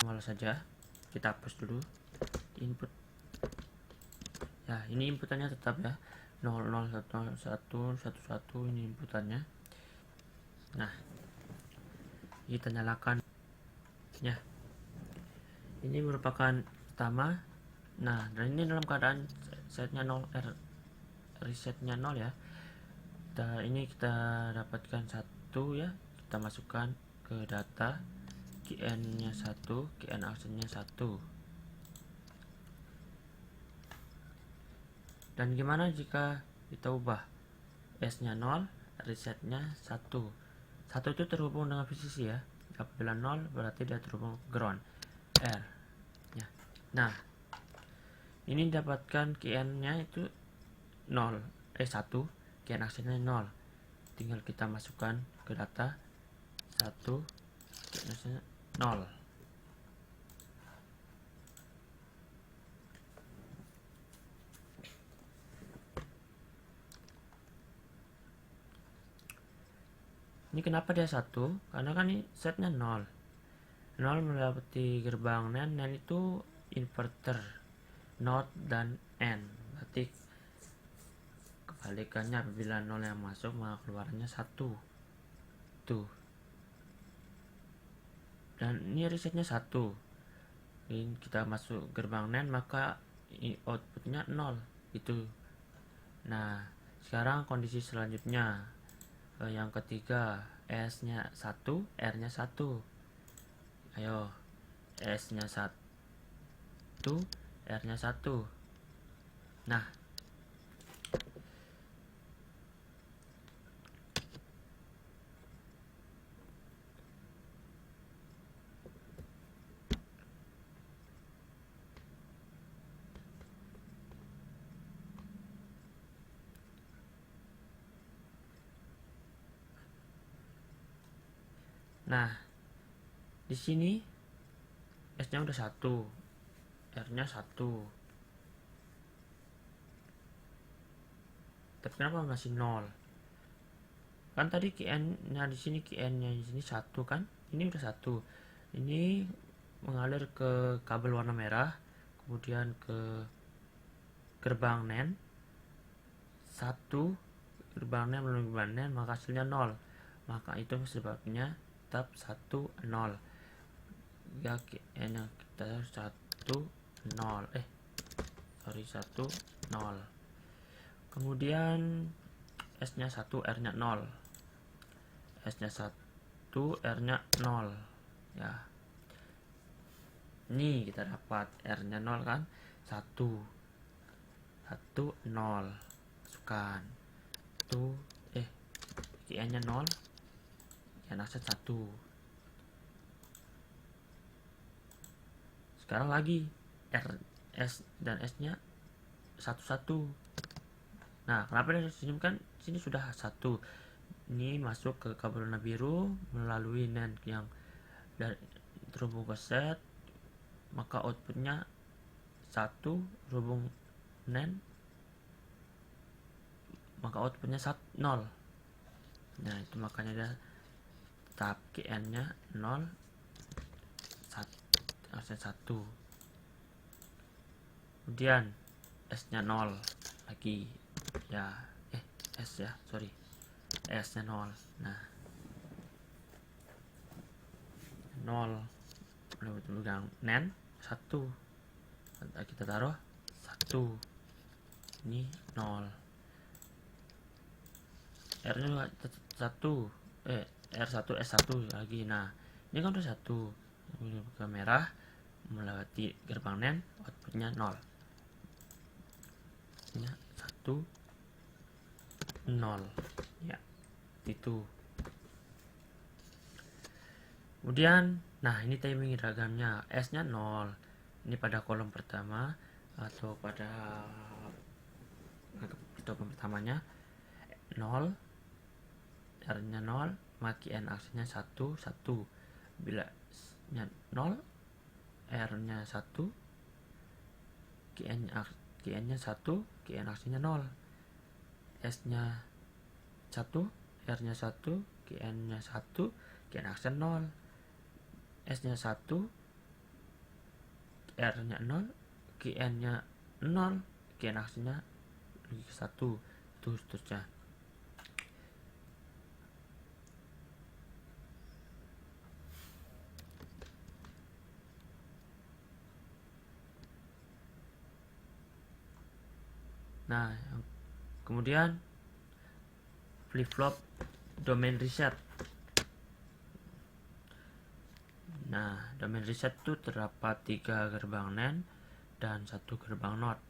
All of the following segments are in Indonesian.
Malah saja kita hapus dulu input ya. Ini inputannya tetap ya 001111 ini inputannya. Nah, kita nyalakan ya. Ini merupakan pertama. Nah, dan ini dalam keadaan setnya 0, resetnya 0 ya. Ini kita dapatkan 1 ya. Kita masukkan ke data, kn nya 1, kn actionnya 1. Dan gimana jika kita ubah s nya 0, resetnya 1. 1 itu terhubung dengan VCC ya. Apabila 0 berarti dia terhubung ground R ya. Nah, ini dapatkan kn nya itu 1, kn actionnya 0. Tinggal kita masukkan ke data 1, kn actionnya 0. Ini kenapa dia 1? Karena kan ini setnya 0. 0 melewati gerbang NAND. NAND itu inverter NOT dan N. Berarti kebalikannya, apabila 0 yang masuk maka keluarnya 1. Tuh. Dan ini resetnya 1. Ini kita masuk gerbang NAND maka outputnya 0 itu. Nah, sekarang kondisi selanjutnya yang ketiga, S nya 1, R nya 1. Ayo, S nya 1, R nya 1. Nah, di sini S nya udah 1, R nya 1. Tapi kenapa masih 0? Kan tadi kn nya di sini, kn nya di sini 1 kan? Ini udah 1. Ini mengalir ke kabel warna merah, kemudian ke gerbang NAND 1, gerbang NAND melalui gerbang NAND, maka hasilnya 0. Maka itu sebabnya tetap 1 0 ya. Kn yang kita 1 0 1 0. Kemudian S nya 1, R nya 0. S nya 1, R nya 0 ya. Ini kita dapat R nya 0 kan, 1 0. Masukkan kn nya 0, kn aset 1. Sekarang lagi R, S dan S nya 1 1. Nah, kenapa dari sini kan sini sudah 1. Ini masuk ke kabel warna biru melalui NAND yang dari terhubung ke set, maka outputnya 1 hubung NAND, maka outputnya 0. Nah, itu makanya ada tahap kn nya 0, 1. Kemudian S nya 0 lagi ya, S ya, sorry, S nya 0. Nah, 0 pegang NAND 1, kita taruh 1, ini 0. R nya 1, R1 S1 lagi. Nah, ini kan udah 1 ke merah melewati gerbang NAND, outputnya 0. Ini 1 0 ya, itu. Kemudian, nah ini timing diagramnya. S nya 0 ini pada kolom pertama atau pada pertamanya 0, R nya 0, maka n aksinya 1 1. Bila nya 0, R nya 1, kn nya 1, kn aksinya 0. S nya 1, R nya 1, kn nya 1, kn aksinya 0. S-nya 1, R-nya 0, GN-nya 0, GN aksinya 1, itu seterusnya. Nah, kemudian flip-flop domain reset. Nah, domain reset itu terdapat 3 gerbang NAND dan 1 gerbang NOT.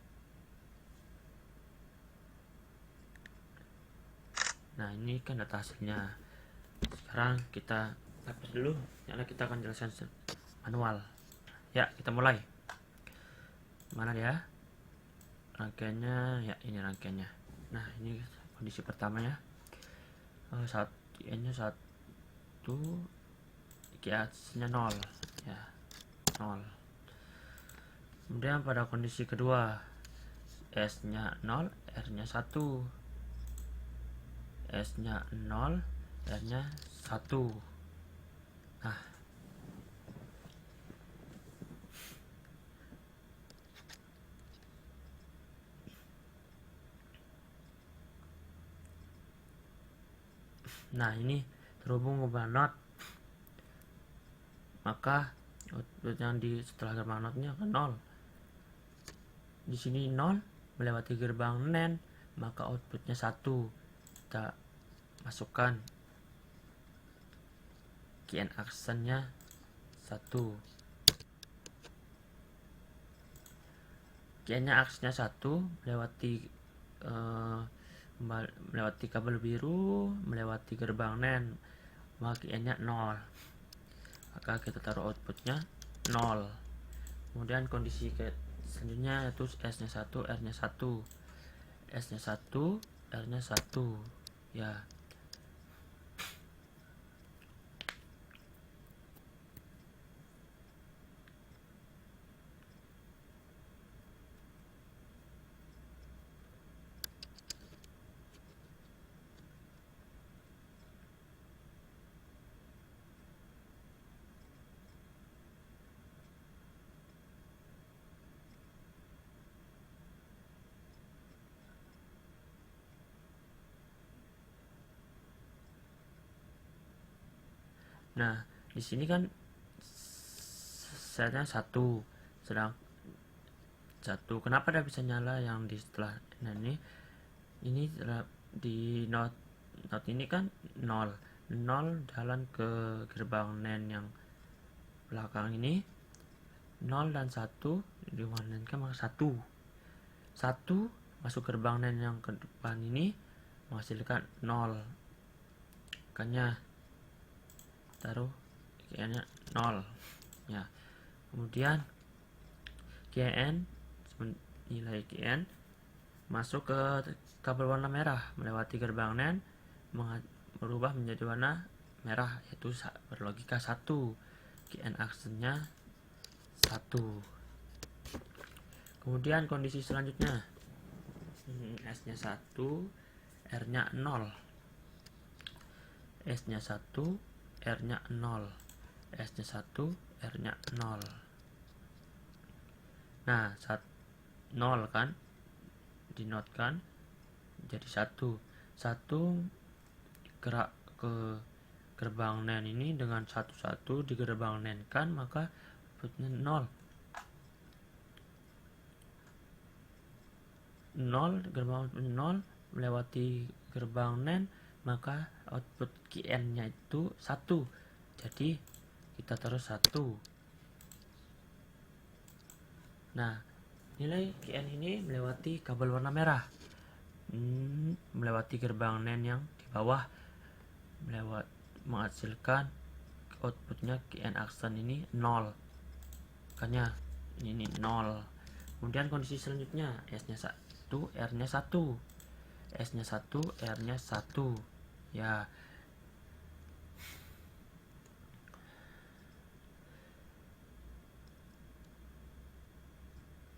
Nah, ini kan data hasilnya. Sekarang kita hapus dulu, karena kita akan jelaskan manual. Ya, kita mulai. Mana ya? Rangkaiannya, ya ini rangkaiannya. Nah, ini kondisi pertamanya. N-nya 1, GH-nya 0, ya 0. Kemudian pada kondisi kedua, S-nya 0, R-nya 1, S-nya 0, R-nya 1. Nah, ini terhubung ke NOT, maka output yang di setelah gerbang NOT-nya akan 0. Di sini 0 melewati gerbang NAND, maka outputnya 1. Kita masukkan GN aksennya 1. GN-nya aksesnya 1 melewati kabel biru, melewati gerbang NAND, maka GN-nya 0. Maka kita taruh outputnya 0. Kemudian kondisi selanjutnya yaitu S-nya 1, R-nya 1. S-nya 1, R-nya 1. Ya. Nah, di sini kan setnya 1, sedang 1. Kenapa dia bisa nyala yang di setelah? Nah, ini di not ini kan 0 jalan ke gerbang NAND yang belakang ini, 0 dan 1 diwarnai maka 1 masuk gerbang NAND yang ke depan ini menghasilkan 0. Makanya taruh GN-nya 0 ya. Kemudian GN, nilai GN masuk ke kabel warna merah melewati gerbang NAND, berubah menjadi warna merah, yaitu berlogika 1. GN aksennya 1. Kemudian kondisi selanjutnya, S-nya 1, R-nya 0. S-nya 1, R-nya 0. S-nya 1, R-nya 0. Nah, 0 kan dinotkan jadi 1 gerak ke gerbang NAND ini dengan 1 di gerbang NAND kan, maka outputnya 0. 0 gerbang output 0 melewati gerbang NAND, maka output GN-nya itu 1. Jadi kita taruh 1. Nah, nilai GN ini melewati kabel warna merah, melewati gerbang NAND yang di bawah, menghasilkan outputnya GN aksen ini 0. Makanya ini 0. Kemudian kondisi selanjutnya, S-nya 1, R-nya 1. S-nya 1, R-nya 1. Ya.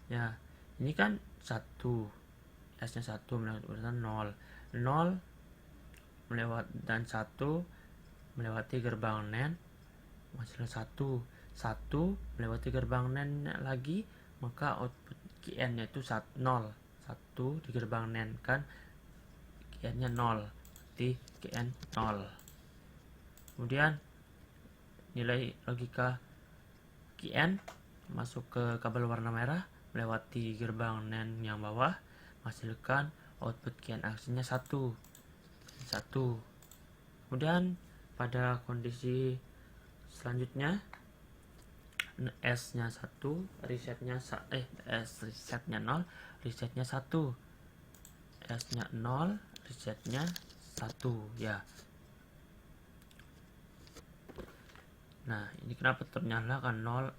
Ya, ini kan 1. S-nya 1 melewati 0. 0 melewati dan 1 melewati gerbang NAND, menghasilkan 1 melewati gerbang NAND lagi, maka output QN nya itu 0. 1 di gerbang NAND kan QN nya 0, berarti QN 0. Kemudian nilai logika QN masuk ke kabel warna merah melewati gerbang NAND yang bawah, menghasilkan output QN aksinya 1. Kemudian pada kondisi selanjutnya S nya 1, resetnya 0, resetnya 1, S nya 0, resetnya 1 ya. Nah, ini kenapa ternyala kan 0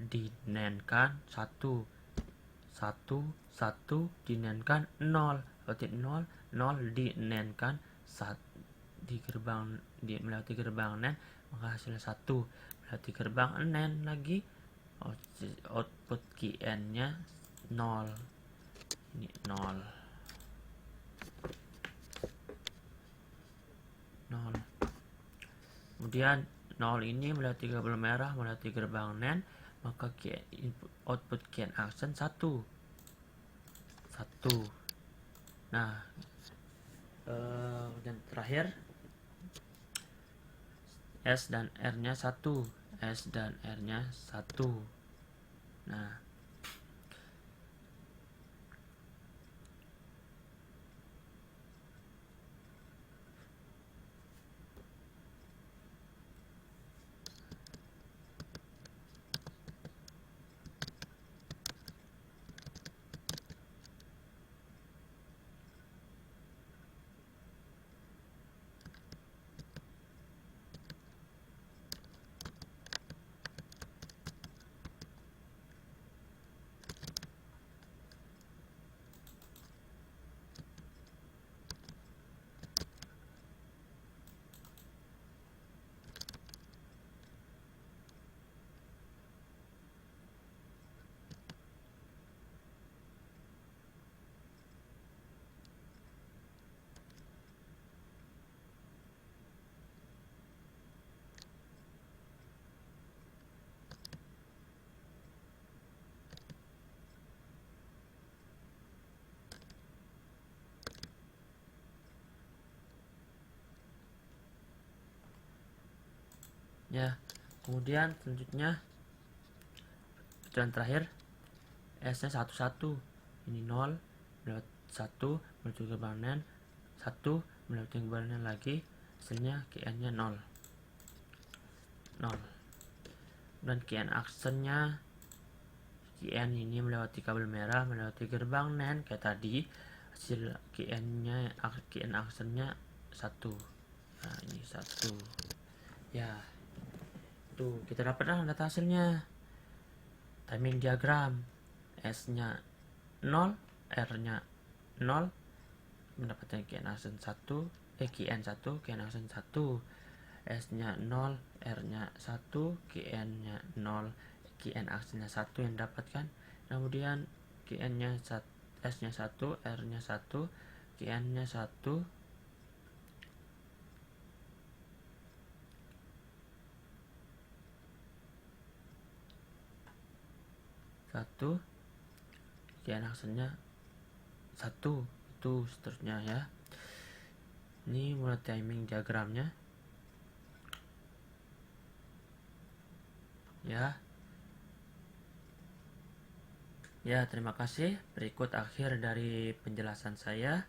dinenkan 1 dinenkan 0, berarti 0 dinenkan melewati gerbang NAND, maka hasilnya 1. Melewati gerbang NAND lagi, output QN nya 0. Ini 0. Kemudian 0 ini melewati kabel merah, melewati gerbang NAND, maka output QN action 1. Nah, dan terakhir S dan R nya 1. S dan R nya 1. Nah, ya, kemudian selanjutnya putaran terakhir S nya 1 ini 0 melewati 1 menuju gerbang NAND, 1 melewati gerbang NAND lagi, hasilnya QN nya 0. Dan QN actionnya, QN ini melewati kabel merah, melewati gerbang NAND kayak tadi, hasil QN actionnya 1. Nah, ini 1 ya. Tuh, kita dapatlah data hasilnya. Timing diagram, S nya 0, R nya 0, mendapatkan QN action 1, QN 1, QN action 1. S nya 0, R nya 1, QN nya 0, QN action nya 1 yang dapatkan. Kemudian QN nya S nya 1, R nya 1, QN nya 1, QN actionnya 1, itu seterusnya ya. Ini mulai timing diagramnya ya. Terima kasih. Berikut akhir dari penjelasan saya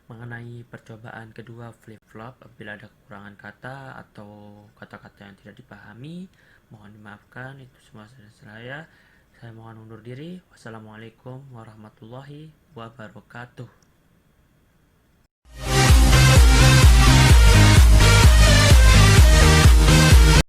mengenai percobaan kedua flip-flop. Apabila ada kekurangan kata atau kata-kata yang tidak dipahami, mohon dimaafkan. Itu semua dari saya. Saya mohon undur diri. Wassalamualaikum warahmatullahi wabarakatuh.